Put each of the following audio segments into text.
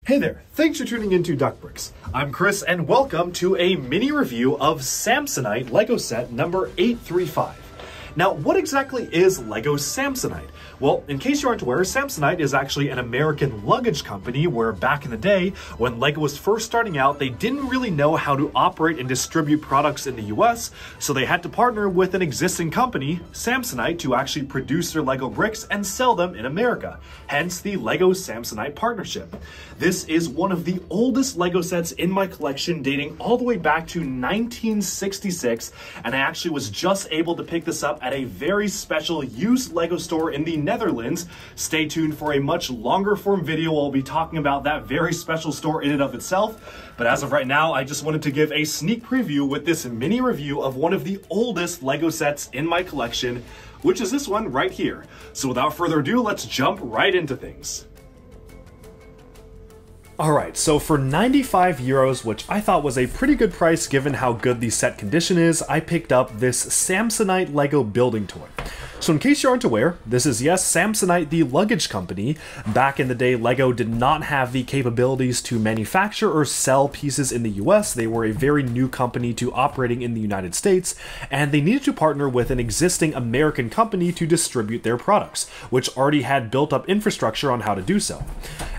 Hey there, thanks for tuning into Duck Bricks. I'm Chris and welcome to a mini review of Samsonite Lego set number 835. Now, what exactly is Lego Samsonite? Well, in case you aren't aware, Samsonite is actually an American luggage company where back in the day, when Lego was first starting out, they didn't really know how to operate and distribute products in the US, so they had to partner with an existing company, Samsonite, to actually produce their Lego bricks and sell them in America, hence the Lego Samsonite partnership. This is one of the oldest Lego sets in my collection, dating all the way back to 1966, and I actually was just able to pick this up at a very special used Lego store in the Netherlands. Stay tuned for a much longer form video. I'll be talking about that very special store in and of itself. But as of right now, I just wanted to give a sneak preview with this mini review of one of the oldest Lego sets in my collection, which is this one right here. So without further ado, let's jump right into things. Alright, so for 95 euros, which I thought was a pretty good price given how good the set condition is, I picked up this Samsonite Lego building toy. So in case you aren't aware, this is, yes, Samsonite, the luggage company. Back in the day, Lego did not have the capabilities to manufacture or sell pieces in the US. They were a very new company to operating in the United States, and they needed to partner with an existing American company to distribute their products, which already had built up infrastructure on how to do so.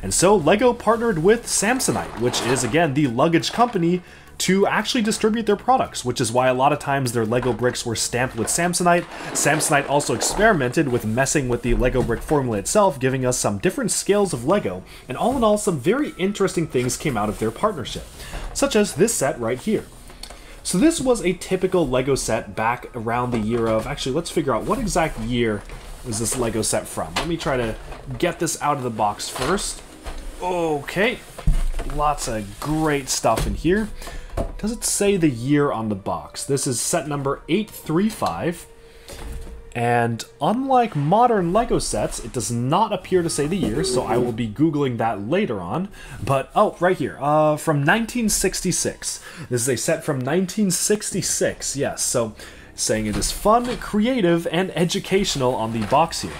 And so Lego partnered with Samsonite, which is, again, the luggage company, to actually distribute their products, which is why a lot of times their Lego bricks were stamped with Samsonite. Samsonite also experimented with messing with the Lego brick formula itself, giving us some different scales of Lego, and all in all, some very interesting things came out of their partnership, such as this set right here. So this was a typical Lego set back around the year of, actually let's figure out what exact year is this Lego set from. Let me try to get this out of the box first. Okay, lots of great stuff in here. Does it say the year on the box? This is set number 835, and unlike modern Lego sets, it does not appear to say the year, so I will be Googling that later on. But, oh, right here, from 1966. This is a set from 1966, yes, so saying it is fun, creative, and educational on the box here.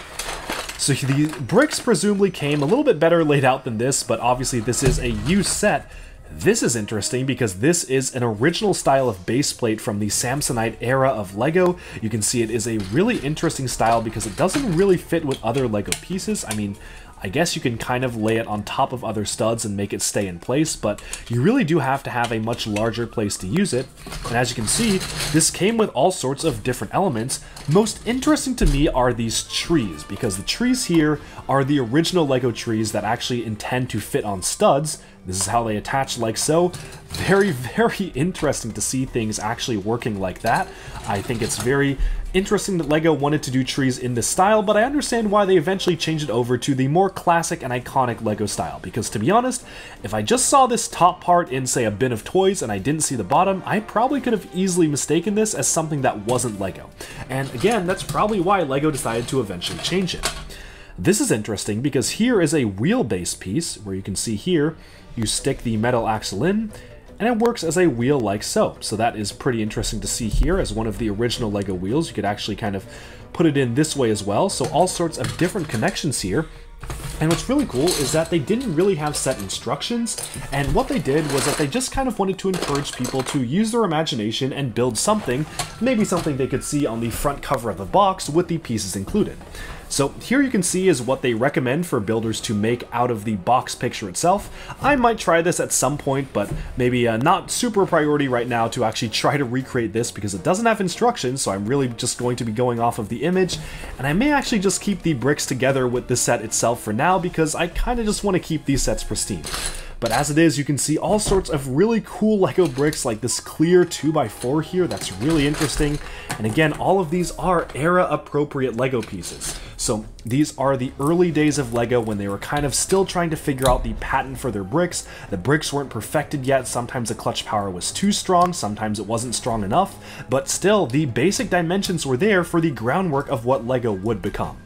So the bricks presumably came a little bit better laid out than this, but obviously this is a used set. This is interesting because this is an original style of base plate from the Samsonite era of Lego. You can see it is a really interesting style because it doesn't really fit with other Lego pieces. I mean, I guess you can kind of lay it on top of other studs and make it stay in place, but you really do have to have a much larger place to use it. And as you can see, this came with all sorts of different elements. Most interesting to me are these trees, because the trees here are the original Lego trees that actually intend to fit on studs. This is how they attach like so. Very, very interesting to see things actually working like that. I think it's very interesting that Lego wanted to do trees in this style, but I understand why they eventually changed it over to the more classic and iconic Lego style, because to be honest, if I just saw this top part in, say, a bin of toys and I didn't see the bottom, I probably could have easily mistaken this as something that wasn't Lego. And again, that's probably why Lego decided to eventually change it. This is interesting because here is a wheelbase piece, where you can see here, you stick the metal axle in, and it works as a wheel like so. So that is pretty interesting to see here as one of the original Lego wheels. You could actually kind of put it in this way as well. So all sorts of different connections here. And what's really cool is that they didn't really have set instructions, and what they did was that they just kind of wanted to encourage people to use their imagination and build something, maybe something they could see on the front cover of the box with the pieces included. So here you can see is what they recommend for builders to make out of the box picture itself. I might try this at some point, but maybe not super priority right now to actually try to recreate this because it doesn't have instructions, so I'm really just going to be going off of the image, and I may actually just keep the bricks together with the set itself for now because I kind of just want to keep these sets pristine. But as it is, you can see all sorts of really cool Lego bricks like this clear 2x4 here. That's really interesting. And again, all of these are era-appropriate Lego pieces. So these are the early days of Lego when they were kind of still trying to figure out the pattern for their bricks. The bricks weren't perfected yet. Sometimes the clutch power was too strong, sometimes it wasn't strong enough. But still, the basic dimensions were there for the groundwork of what Lego would become.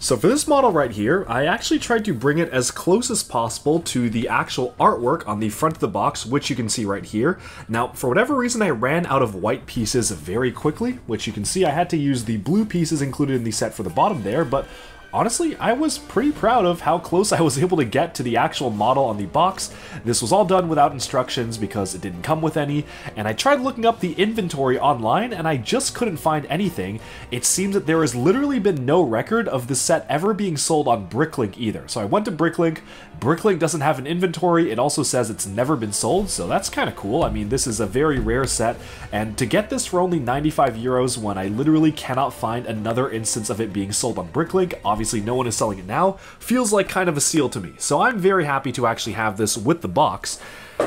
So for this model right here, I actually tried to bring it as close as possible to the actual artwork on the front of the box, which you can see right here. Now, for whatever reason, I ran out of white pieces very quickly, which you can see I had to use the blue pieces included in the set for the bottom there, but honestly, I was pretty proud of how close I was able to get to the actual model on the box. This was all done without instructions because it didn't come with any, and I tried looking up the inventory online and I just couldn't find anything. It seems that there has literally been no record of the set ever being sold on Bricklink either. So I went to Bricklink. Bricklink doesn't have an inventory. It also says it's never been sold, so that's kind of cool. I mean, this is a very rare set, and to get this for only 95 euros when I literally cannot find another instance of it being sold on Bricklink, obviously no one is selling it now, feels like kind of a steal to me. So I'm very happy to actually have this with the box.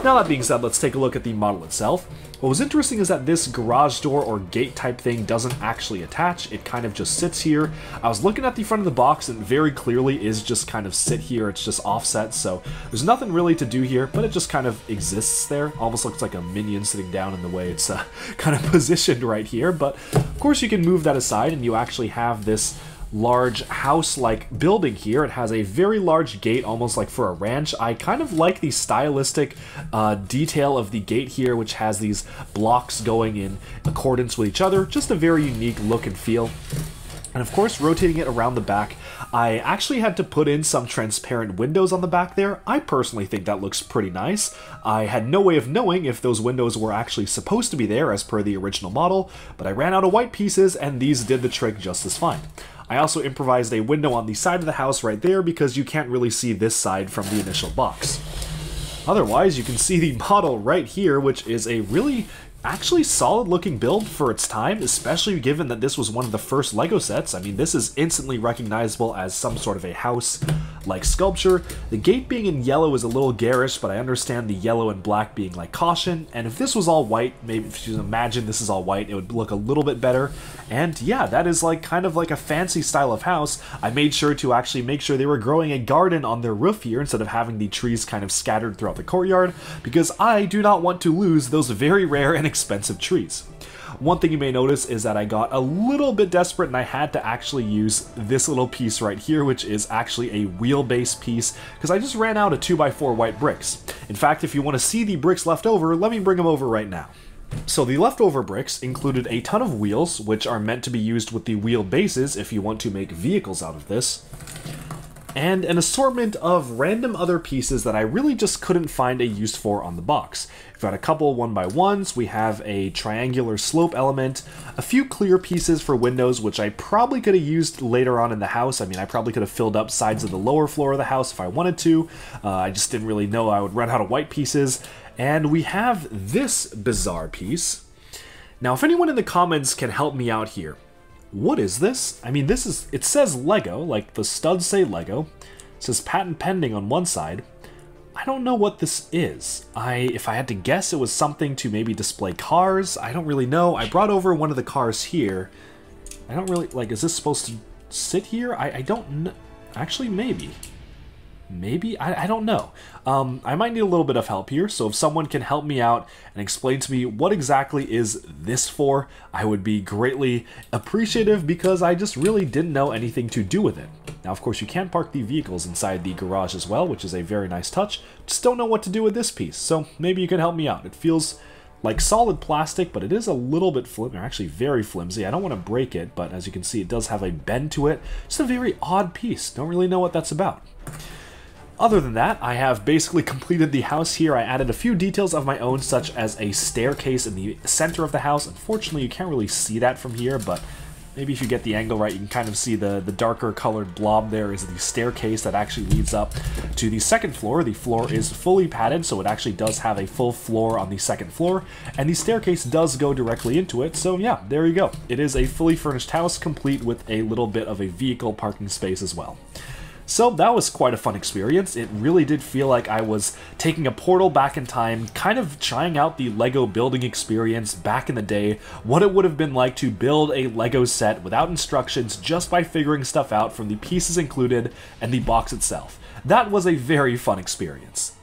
Now that being said, let's take a look at the model itself. What was interesting is that this garage door or gate type thing doesn't actually attach, it kind of just sits here. I was looking at the front of the box and very clearly is just kind of sit here, it's just offset, so there's nothing really to do here, but it just kind of exists there. Almost looks like a minion sitting down in the way it's kind of positioned right here, but of course you can move that aside and you actually have this large house-like building here. It has a very large gate, almost like for a ranch. I kind of like the stylistic detail of the gate here, which has these blocks going in accordance with each other. Just a very unique look and feel. And of course, rotating it around the back, I actually had to put in some transparent windows on the back there. I personally think that looks pretty nice. I had no way of knowing if those windows were actually supposed to be there as per the original model, but I ran out of white pieces and these did the trick just as fine. I also improvised a window on the side of the house right there because you can't really see this side from the initial box. Otherwise, you can see the model right here, which is a really actually solid looking build for its time, especially given that this was one of the first LEGO sets. I mean, this is instantly recognizable as some sort of a house-like sculpture. The gate being in yellow is a little garish, but I understand the yellow and black being like caution, and if this was all white, maybe if you imagine this is all white, it would look a little bit better. And yeah, that is like kind of like a fancy style of house. I made sure to actually make sure they were growing a garden on their roof here instead of having the trees kind of scattered throughout the courtyard, because I do not want to lose those very rare and expensive trees. One thing you may notice is that I got a little bit desperate and I had to actually use this little piece right here, which is actually a wheelbase piece, because I just ran out of 2x4 white bricks. In fact, if you want to see the bricks left over, let me bring them over right now. So the leftover bricks included a ton of wheels, which are meant to be used with the wheel bases if you want to make vehicles out of this, and an assortment of random other pieces that I really just couldn't find a use for on the box. We've got a couple 1x1s, we have a triangular slope element, a few clear pieces for windows, which I probably could have used later on in the house. I mean, I probably could have filled up sides of the lower floor of the house if I wanted to. I just didn't really know I would run out of white pieces. And we have this bizarre piece. Now, if anyone in the comments can help me out here, what is this? I mean, it says Lego, like the studs say Lego. It says patent pending on one side. I don't know what this is. If I had to guess, it was something to maybe display cars. I don't really know. I brought over one of the cars here. I don't really, like, is this supposed to sit here? I don't know. Actually, maybe. Maybe? I don't know. I might need a little bit of help here, so if someone can help me out and explain to me what exactly is this for, I would be greatly appreciative because I just really didn't know anything to do with it. Now, of course, you can park the vehicles inside the garage as well, which is a very nice touch. Just don't know what to do with this piece, so maybe you can help me out. It feels like solid plastic, but it is a little bit flimsy, or actually very flimsy. I don't want to break it, but as you can see, it does have a bend to it. Just a very odd piece. Don't really know what that's about. Other than that, I have basically completed the house here. I added a few details of my own, such as a staircase in the center of the house. Unfortunately, you can't really see that from here, but maybe if you get the angle right, you can kind of see the darker colored blob there is the staircase that actually leads up to the second floor. The floor is fully padded, so it actually does have a full floor on the second floor, and the staircase does go directly into it. So yeah, there you go. It is a fully furnished house, complete with a little bit of a vehicle parking space as well. So that was quite a fun experience. It really did feel like I was taking a portal back in time, kind of trying out the LEGO building experience back in the day, what it would have been like to build a LEGO set without instructions just by figuring stuff out from the pieces included and the box itself. That was a very fun experience.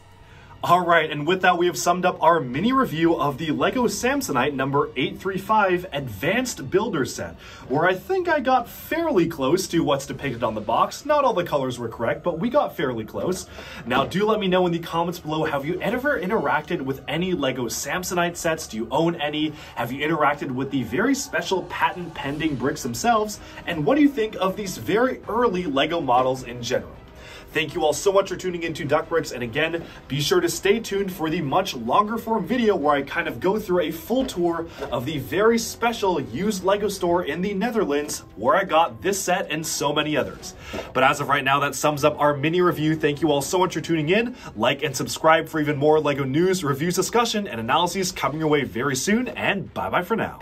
Alright, and with that we have summed up our mini review of the LEGO Samsonite number 835 Advanced Builder Set, where I think I got fairly close to what's depicted on the box. Not all the colors were correct, but we got fairly close. Now do let me know in the comments below, have you ever interacted with any LEGO Samsonite sets? Do you own any? Have you interacted with the very special patent pending bricks themselves? And what do you think of these very early LEGO models in general? Thank you all so much for tuning into Duck Bricks, and again, be sure to stay tuned for the much longer form video where I kind of go through a full tour of the very special used LEGO store in the Netherlands where I got this set and so many others. But as of right now, that sums up our mini review. Thank you all so much for tuning in. Like and subscribe for even more LEGO news, reviews, discussion, and analyses coming your way very soon, and bye-bye for now.